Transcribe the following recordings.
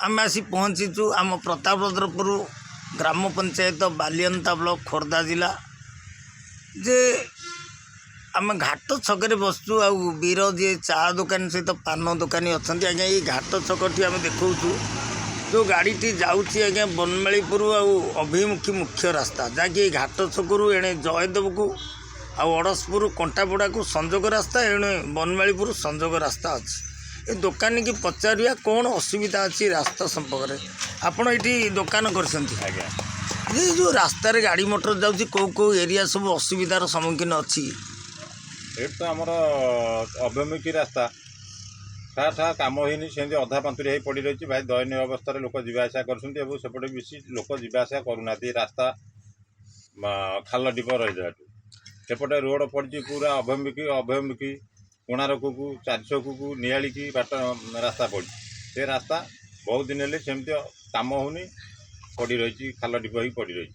आम आसी पहुँचीचु आम प्रतापरुद्रपुर ग्राम पंचायत बालियंता ब्लॉक खोर्धा जिला जे आम घाट छक बसचु वीर जी चा दुकानी सहित पान दुकानी अच्छा आज्ञा ये घाट छक आम देखु जो गाड़ीटी जाऊँगी आज्ञा बनमालीपुर अभिमुखी मुख्य रास्ता जहाँकि घाट छकू एणे जयदेव को अड़सपुर कंटापड़ा को संजोग रास्ता एणे बनमालीपुर संजोग रास्ता अच्छी ये दुकानी की पचारिया कौन असुविधा अच्छी रास्ता संपर्क में आपड़ ये दुकान कर जो रास्ता गाड़ी मोटर जाऊँगी कौ कौ एरिया सब असुविधार सम्मुखीन अच्छी ये तो आमर अभिमुखी रास्ता ठा ठा कम होनी सेमती अधा पांतुरी हो पड़ रही भाई दयनीय अवस्था लोक जावासा करपटे बेसी लोक जावासा करूना रास्ता खाल डिप रही सेपटे रोड पड़ी पूरा अभिमुखी कोणारक को 400 को नियाली की बाट रास्ता पड़ी से रास्ता बहुत दिन हेल्ले सेमती कम होनी पड़ रही खाल डिप ही पड़ रही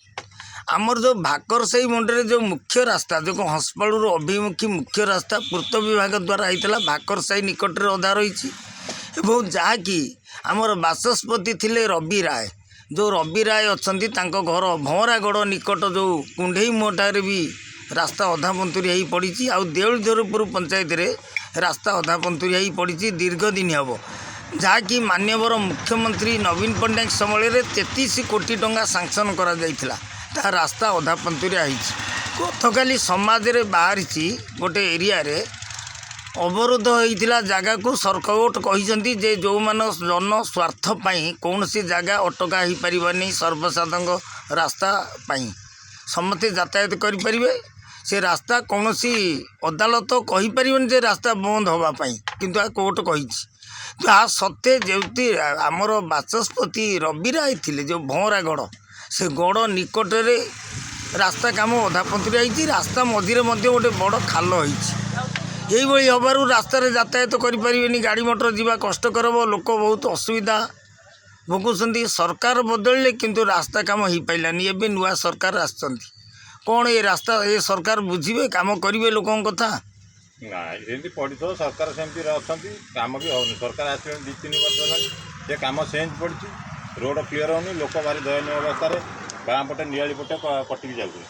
आमर जो भाकर से मुंडे जो मुख्य रास्ता जो हंसपाड़ अभिमुखी मुख्य रास्ता पूर्त विभाग द्वारा होता भाकर साई निकट में अधा रही जहाँकि आमर बाचस्पति थिले रवि राय जो रवि राय अच्छा घर भंवरागढ़ निकट जो कुंडई मोटार भी रास्ता अधा पंतुरी हो पड़ी आउ देउलधरपुर पंचायत रे रास्ता अधा पंतुरी हो पड़ी दीर्घ दिन हम जहाँकि माननीय मुख्यमंत्री नवीन पट्टनायक समय 33 कोटी टंका सांक्शन करा जाइथिला ता रास्ता अधा पंतुरिया गतकाली समाज रे बाहरी गोटे एरिया रे अवरोध होता जगह को सरकोट कहते जे जो मान जन स्वार्थ कौन सी जगह अटका हो पारनी सर्वसाधारण रास्ता समस्ते यातायात करें से रास्ता कौन सी अदालत कहीपर जे रास्ता बंद होगापाई किंतु कोर्ट कही सत्ते जो आमर बाचस्पति रवि राय थे जो भंवरागढ़ से गढ़ निकट रे रास्ता काम अधा पंतुरिया होती रास्ता मझे गोटे बड़ खाल होती हबार रास्तार यातायात करें गाड़ी मोटर जावा कष्टकर हम लोक बहुत असुविधा भोगुंट सरकार बदलिले किंतु रास्ता काम हो पारानी एवं नुआ सरकार आसछंती कौन ये रास्ता ये सरकार बुझे काम करेंगे लोकों कथा ना एमती पड़ी तो सरकार सेमती अच्छा कम भी हो सरकार आस 2-3 वर्ष है कम चेंज पड़ी रोड क्लीयर होनी लोक भारी दयनीय अवस्था बाँ पटे नियाली पटे कटिकी जाऊँ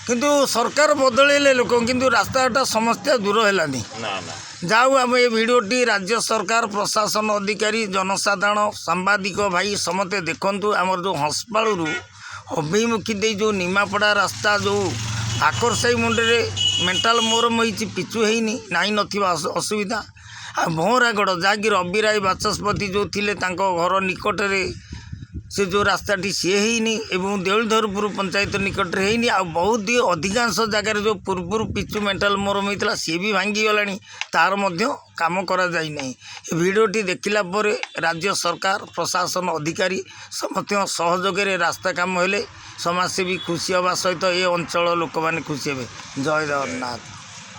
किंतु सरकार बदलिले लोक किंतु रास्ताटा समस्या दूर हैलानी ना ना जाऊ आम ये भिडटी राज्य सरकार प्रशासन अधिकारी जनसाधारण सांबादिक भाई समस्ते देखु आमर जो हंसपाड़ू अभिमुखी दे जो निमापड़ा रास्ता जो आकरसाई मुंडे मेंटाल मोरम होती पिचु है नाई नथिबा असुविधा आ भंवरागढ़ जहाँकि रवि राय बाचस्पति जो थिले तांको घर निकट रे से जो रास्ताटी सी है एवं देउलधरपुर पंचायत निकट में है बहुत ही अधिकांश जगार जो पूर्व पिचु मेंटाल मोरम होता सी भी भांगी गला तार काम करा जाई नहीं। भिडियोटी देखला पर राज्य सरकार प्रशासन अधिकारी समस्त सहयोग रास्ता काम हेले समाजसेवी खुशी हवा सहित ये अंचल लोक मैंने खुशी हे। जय जगन्नाथ।